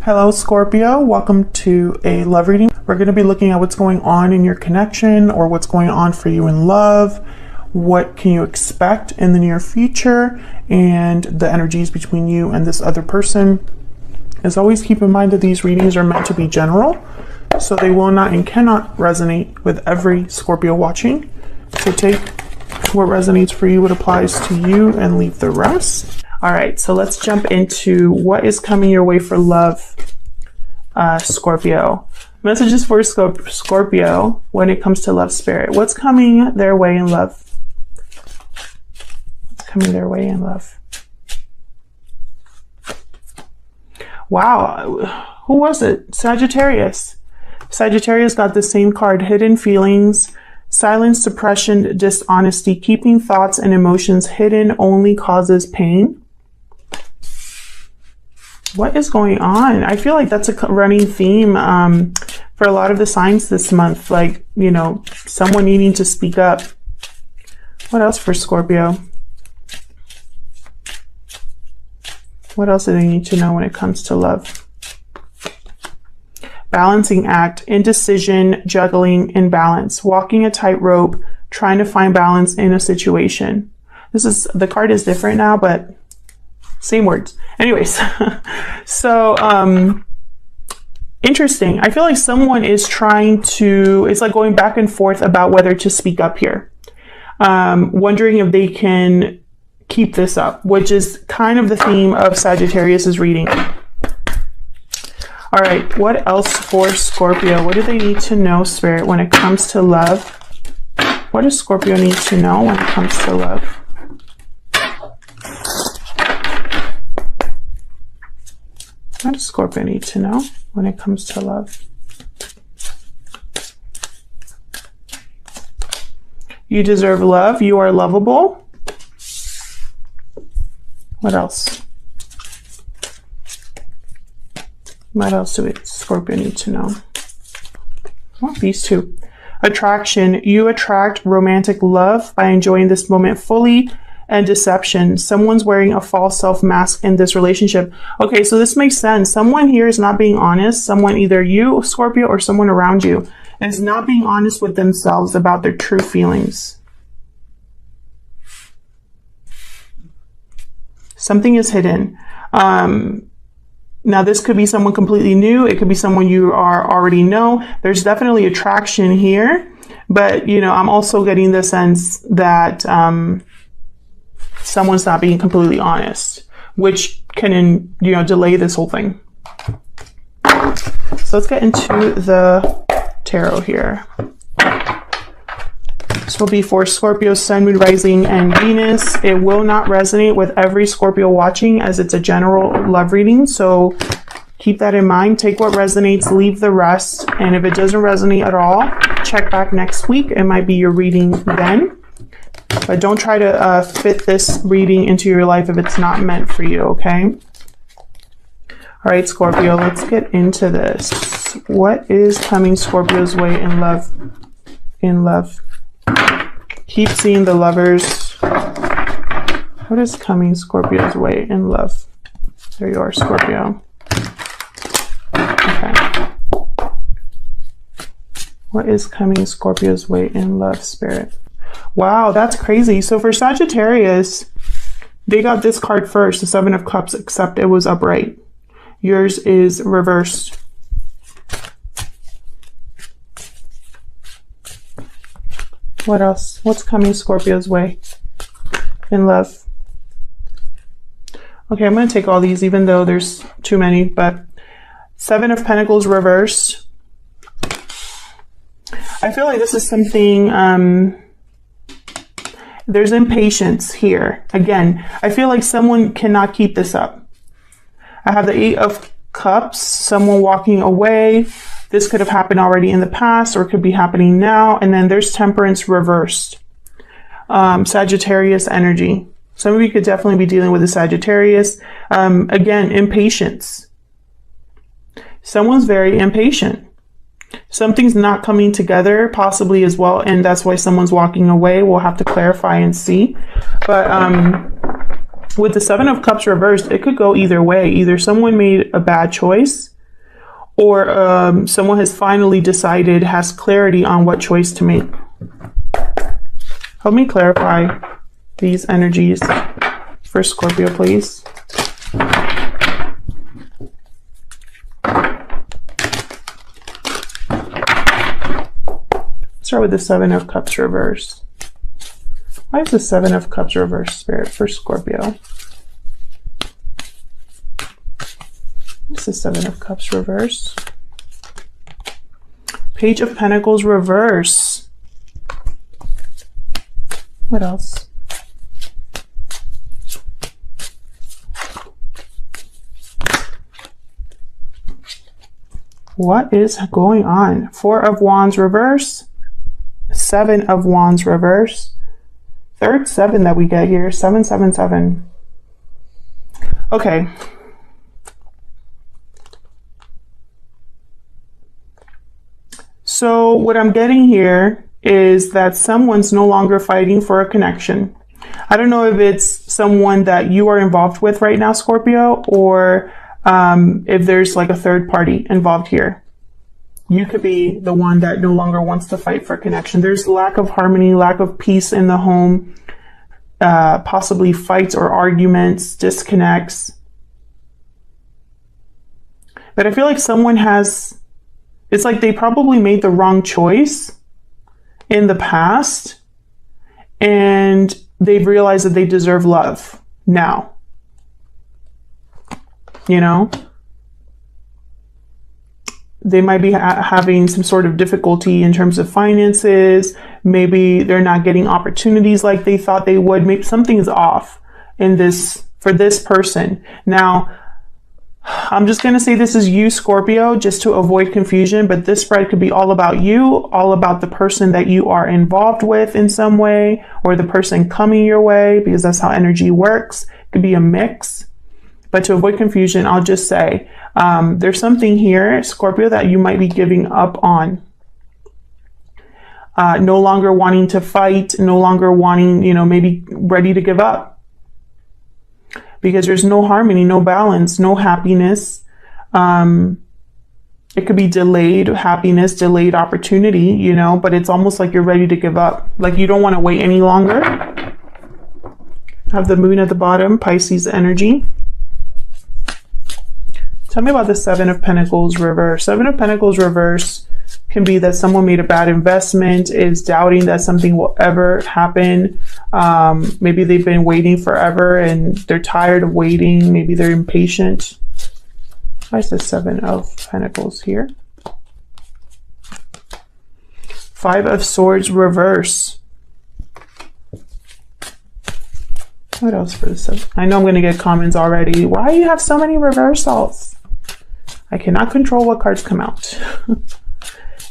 Hello Scorpio, welcome to a love reading. We're going to be looking at what's going on in your connection or what's going on for you in love. What can you expect in the near future and the energies between you and this other person. As always, keep in mind that these readings are meant to be general, so they will not and cannot resonate with every Scorpio watching. So take what resonates for you, what applies to you, and leave the rest. All right, so let's jump into what is coming your way for love, Scorpio. Messages for Scorpio when it comes to love, spirit. What's coming their way in love? What's coming their way in love? Wow, who was it? Sagittarius. Sagittarius got the same card, hidden feelings, silence, suppression, dishonesty, keeping thoughts and emotions hidden only causes pain. What is going on? I feel like that's a running theme for a lot of the signs this month. Like, you know, someone needing to speak up. What else for Scorpio? What else do they need to know when it comes to love? Balancing act, indecision, juggling, imbalance, walking a tightrope, trying to find balance in a situation. The card is different now, but same words. Anyways, so interesting. I feel like someone is trying to, it's like going back and forth about whether to speak up here. Wondering if they can keep this up, which is kind of the theme of Sagittarius's reading. All right, what else for Scorpio? What do they need to know, Spirit, when it comes to love? What does Scorpio need to know when it comes to love? What does Scorpio need to know when it comes to love? You deserve love. You are lovable. What else? What else do Scorpio need to know? Well, these two. Attraction. You attract romantic love by enjoying this moment fully. And deception. Someone's wearing a false self mask in this relationship. Okay, so this makes sense. Someone here is not being honest. Someone, either you, Scorpio, or someone around you, is not being honest with themselves about their true feelings. Something is hidden. Now, this could be someone completely new. It could be someone you already know. There's definitely attraction here. But, you know, I'm also getting the sense that someone's not being completely honest, which can, you know, delay this whole thing. So let's get into the tarot here. This will be for Scorpio, Sun, Moon, Rising, and Venus. It will not resonate with every Scorpio watching, as it's a general love reading. So keep that in mind. Take what resonates, leave the rest. And if it doesn't resonate at all, check back next week. It might be your reading then. But don't try to fit this reading into your life if it's not meant for you, okay? All right, Scorpio, let's get into this. What is coming Scorpio's way in love? In love. Keep seeing the Lovers. What is coming Scorpio's way in love? There you are, Scorpio. Okay. What is coming Scorpio's way in love, Spirit? Wow, that's crazy. So for Sagittarius, they got this card first, the Seven of Cups, except it was upright. Yours is reversed. What else? What's coming Scorpio's way in love? Okay, I'm going to take all these, even though there's too many, but Seven of Pentacles reversed. I feel like this is something, there's impatience here. Again, I feel like someone cannot keep this up. I have the Eight of Cups, someone walking away. This could have happened already in the past or could be happening now. And then there's Temperance reversed. Sagittarius energy. Some of you could definitely be dealing with a Sagittarius. Again, impatience. Someone's very impatient. Something's not coming together, possibly as well, and that's why someone's walking away. We'll have to clarify and see. But with the Seven of Cups reversed, it could go either way. Either someone made a bad choice or someone has finally decided, has clarity on what choice to make. Help me clarify these energies for Scorpio, please. Start with the Seven of Cups reverse. Why is the Seven of Cups reverse, Spirit, for Scorpio? What's the Seven of Cups reverse? Page of Pentacles reverse. What else? What is going on? Four of Wands reverse. Seven of Wands reverse. Third seven that we get here. 777. Okay. So what I'm getting here is that someone's no longer fighting for a connection. I don't know if it's someone that you are involved with right now, Scorpio, or if there's like a third party involved here. You could be the one that no longer wants to fight for connection. There's lack of harmony, lack of peace in the home, possibly fights or arguments, disconnects. But I feel like someone has, it's like they probably made the wrong choice in the past, and they've realized that they deserve love now. You know? They might be having some sort of difficulty in terms of finances. Maybe they're not getting opportunities like they thought they would. Maybe something is off in this, for this person. Now, I'm just going to say this is you, Scorpio, just to avoid confusion, but this spread could be all about you, all about the person that you are involved with in some way, or the person coming your way, because that's how energy works. It could be a mix. But to avoid confusion, I'll just say, there's something here, Scorpio, that you might be giving up on. No longer wanting to fight, no longer wanting, you know, maybe ready to give up. Because there's no harmony, no balance, no happiness. It could be delayed happiness, delayed opportunity, you know, but it's almost like you're ready to give up. Like you don't want to wait any longer. Have the moon at the bottom, Pisces energy. Tell me about the Seven of Pentacles reverse. Seven of Pentacles reverse can be that someone made a bad investment, is doubting that something will ever happen. Maybe they've been waiting forever and they're tired of waiting. Maybe they're impatient. Why is the Seven of Pentacles here? Five of Swords reverse. What else for the seven? I know I'm going to get comments already. Why do you have so many reversals? I cannot control what cards come out.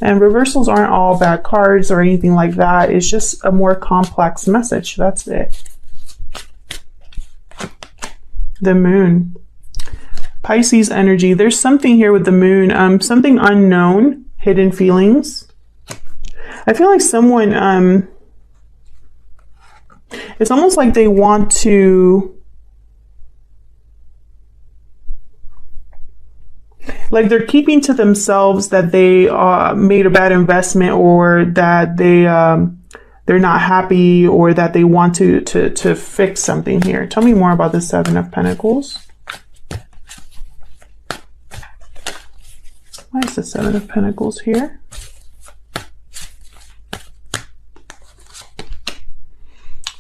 And reversals aren't all bad cards or anything like that. It's just a more complex message. That's it. The moon. Pisces energy. There's something here with the moon. Something unknown. Hidden feelings. I feel like someone... it's almost like they want to... like they're keeping to themselves that they made a bad investment, or that they're not happy, or that they want to fix something here. Tell me more about the Seven of Pentacles. Why is the Seven of Pentacles here?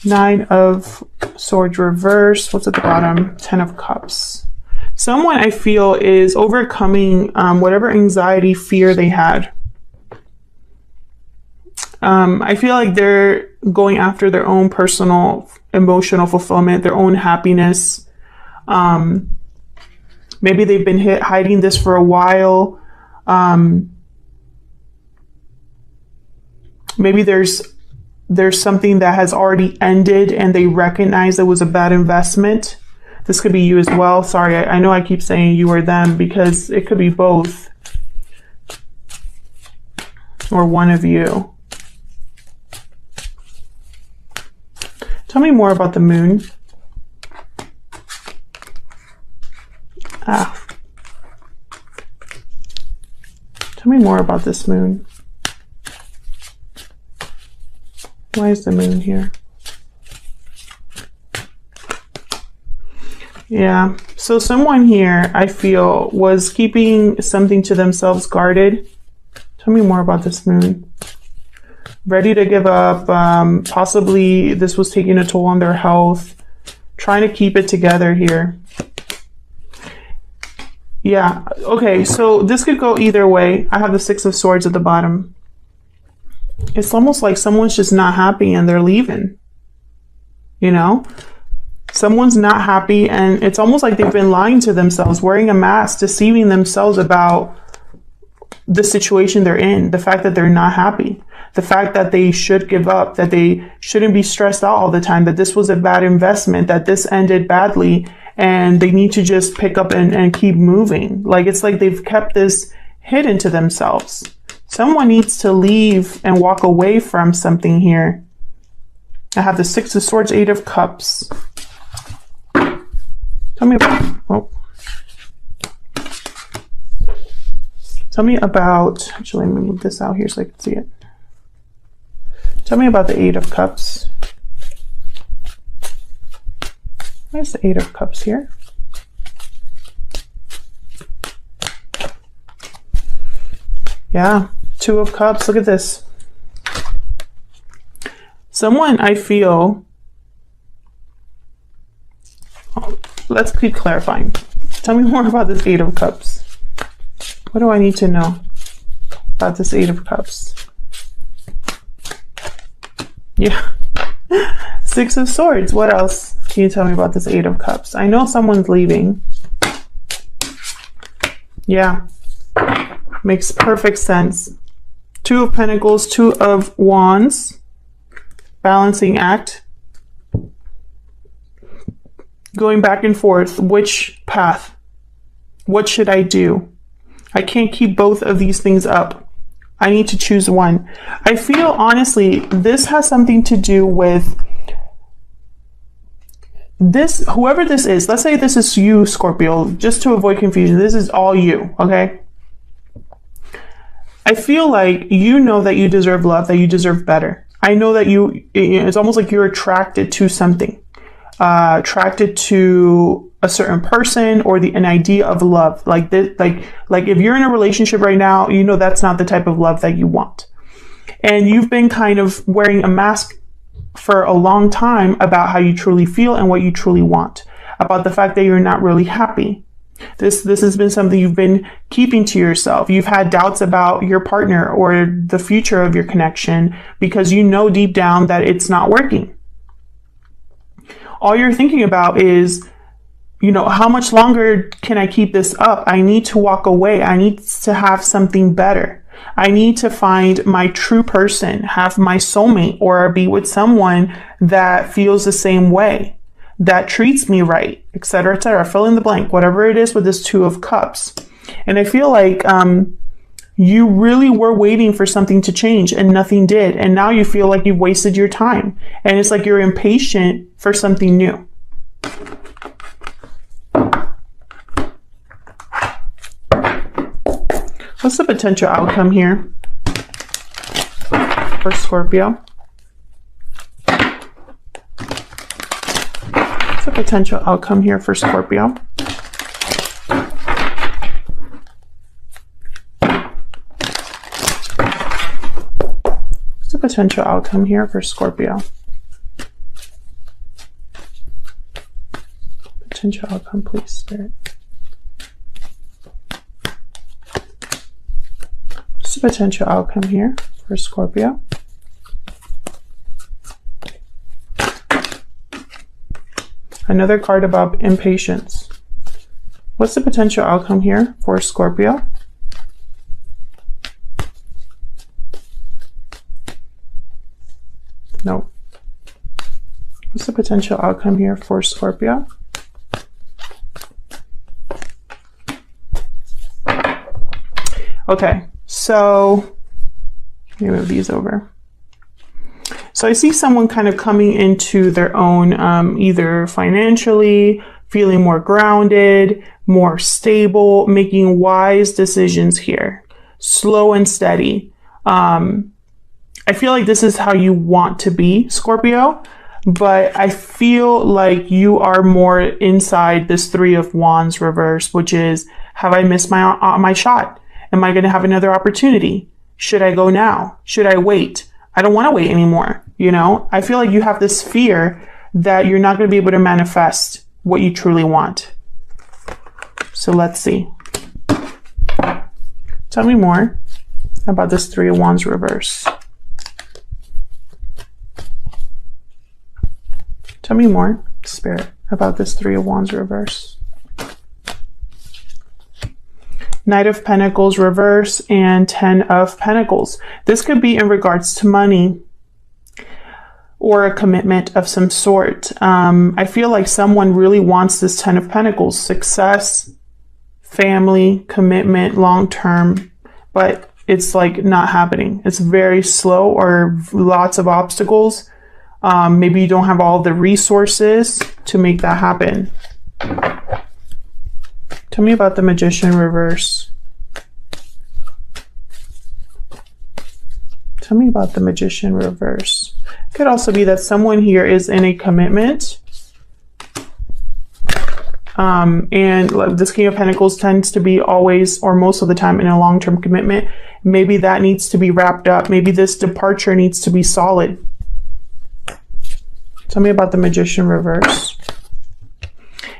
Nine of Swords reverse. What's at the bottom? 10 of Cups. Someone, I feel, is overcoming whatever anxiety, fear they had. I feel like they're going after their own personal emotional fulfillment, their own happiness. Maybe they've been hiding this for a while. Maybe there's something that has already ended and they recognize it was a bad investment. This could be you as well. Sorry, I know I keep saying you or them because it could be both. Or one of you. Tell me more about the moon. Tell me more about this moon. Why is the moon here? Yeah, so someone here, I feel, was keeping something to themselves guarded. Tell me more about this moon. Ready to give up. Possibly this was taking a toll on their health. Trying to keep it together here. Yeah, okay, so this could go either way. I have the Six of Swords at the bottom. It's almost like someone's just not happy and they're leaving. You know? Someone's not happy and it's almost like they've been lying to themselves, wearing a mask, deceiving themselves about the situation they're in, the fact that they're not happy, the fact that they should give up, that they shouldn't be stressed out all the time, that this was a bad investment, that this ended badly, and they need to just pick up and keep moving. Like, it's like they've kept this hidden to themselves. Someone needs to leave and walk away from something here. I have the Six of Swords, Eight of Cups. Tell me about, oh. Tell me about, actually, let me move this out here so I can see it. Tell me about the Eight of Cups. Where's the Eight of Cups here? Yeah, Two of Cups. Look at this. Someone, I feel, let's keep clarifying. Tell me more about this Eight of Cups. What do I need to know about this Eight of Cups? Yeah. Six of Swords. What else can you tell me about this Eight of Cups? I know someone's leaving. Yeah. Makes perfect sense. Two of Pentacles, Two of Wands. Balancing act. Going back and forth. Which path? What should I do? I can't keep both of these things up. I need to choose one. I feel, honestly, this has something to do with this, whoever this is. Let's say this is you, Scorpio, just to avoid confusion. This is all you, okay? I feel like you know that you deserve love, that you deserve better. I know that it's almost like you're attracted to something. Attracted to a certain person or an idea of love. Like this, like if you're in a relationship right now, you know that's not the type of love that you want. And you've been kind of wearing a mask for a long time about how you truly feel and what you truly want. About the fact that you're not really happy. This has been something you've been keeping to yourself. You've had doubts about your partner or the future of your connection because you know deep down that it's not working. All you're thinking about is, you know, how much longer can I keep this up? I need to walk away. I need to have something better. I need to find my true person, have my soulmate, or be with someone that feels the same way, that treats me right, etc., etc. Fill in the blank, whatever it is with this Two of Cups. And I feel like you really were waiting for something to change and nothing did. And now you feel like you've wasted your time. And it's like you're impatient for something new. What's the potential outcome here for Scorpio? What's the potential outcome here for Scorpio? What's the potential outcome here for Scorpio? Potential outcome, please, Spirit. What's the potential outcome here for Scorpio? Another card about impatience. What's the potential outcome here for Scorpio? No. What's the potential outcome here for Scorpio? Okay, so let me move these over. So I see someone kind of coming into their own, either financially, feeling more grounded, more stable, making wise decisions here. slow and steady. I feel like this is how you want to be, Scorpio, but I feel like you are more inside this Three of Wands reverse, which is, have I missed my shot? Am I going to have another opportunity? Should I go now? Should I wait? I don't want to wait anymore. You know, I feel like you have this fear that you're not going to be able to manifest what you truly want. So let's see. Tell me more about this Three of Wands reverse. Tell me more, Spirit, about this Three of Wands reverse. Knight of Pentacles reverse and 10 of Pentacles. This could be in regards to money or a commitment of some sort. I feel like someone really wants this 10 of Pentacles, success, family, commitment, long-term, but it's like not happening. It's very slow or lots of obstacles. Maybe you don't have all the resources to make that happen. Tell me about the Magician reverse. Tell me about the Magician reverse. It could also be that someone here is in a commitment. And this King of Pentacles tends to be always or most of the time in a long-term commitment. Maybe that needs to be wrapped up. Maybe this departure needs to be solid. Tell me about the Magician reverse.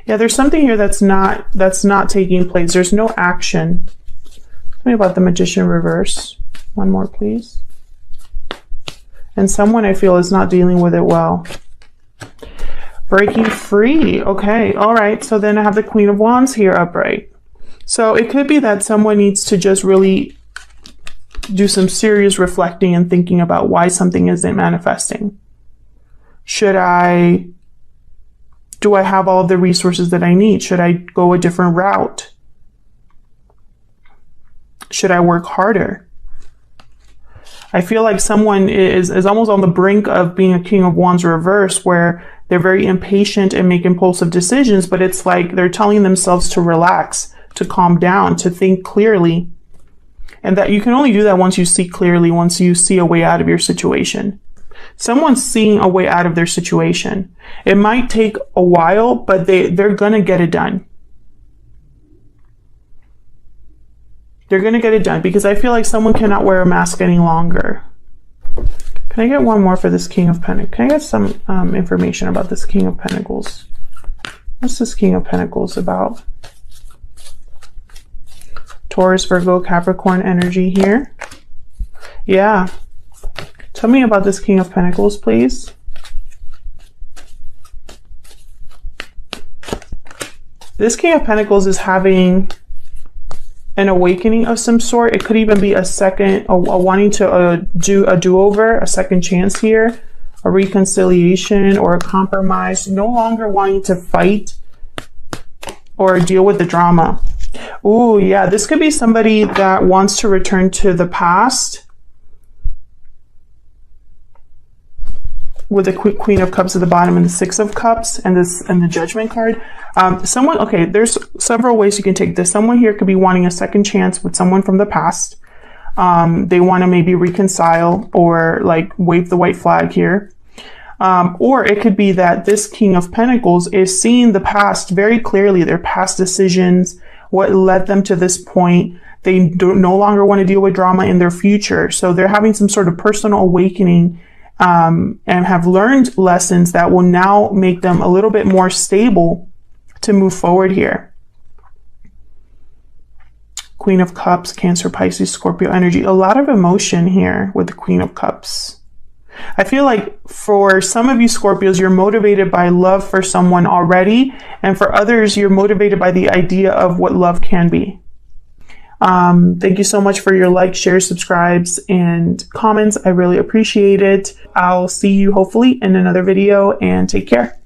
Yeah, there's something here that's not taking place. There's no action. Tell me about the Magician reverse. One more, please. And someone I feel is not dealing with it well. Breaking free. Okay. All right. So then I have the Queen of Wands here upright. So it could be that someone needs to just really do some serious reflecting and thinking about why something isn't manifesting. Do I have all of the resources that I need? Should I go a different route? Should I work harder? I feel like someone is almost on the brink of being a King of Wands reverse, where they're very impatient and make impulsive decisions, but it's like they're telling themselves to relax, to calm down, to think clearly. And that you can only do that once you see clearly, once you see a way out of your situation. Someone's seeing a way out of their situation. It might take a while, but they're going to get it done. They're going to get it done because I feel like someone cannot wear a mask any longer. Can I get one more for this King of Pentacles? Can I get some information about this King of Pentacles? What's this King of Pentacles about? Taurus, Virgo, Capricorn energy here. Yeah. Tell me about this King of Pentacles, please. This King of Pentacles is having an awakening of some sort. It could even be a wanting to do a do-over, a second chance here, a reconciliation or a compromise, no longer wanting to fight or deal with the drama. Ooh, yeah, this could be somebody that wants to return to the past with the Queen of Cups at the bottom and the Six of Cups and the Judgment card. Okay, there's several ways you can take this. Someone here could be wanting a second chance with someone from the past. They want to maybe reconcile or like wave the white flag here. Or it could be that this King of Pentacles is seeing the past very clearly, their past decisions, what led them to this point. They no longer want to deal with drama in their future. So they're having some sort of personal awakening and have learned lessons that will now make them a little bit more stable to move forward here. Queen of Cups, Cancer, Pisces, Scorpio energy. A lot of emotion here with the Queen of Cups. I feel like for some of you Scorpios, you're motivated by love for someone already. And for others, you're motivated by the idea of what love can be. Thank you so much for your likes, shares, subscribes, and comments. I really appreciate it. I'll see you hopefully in another video, and take care.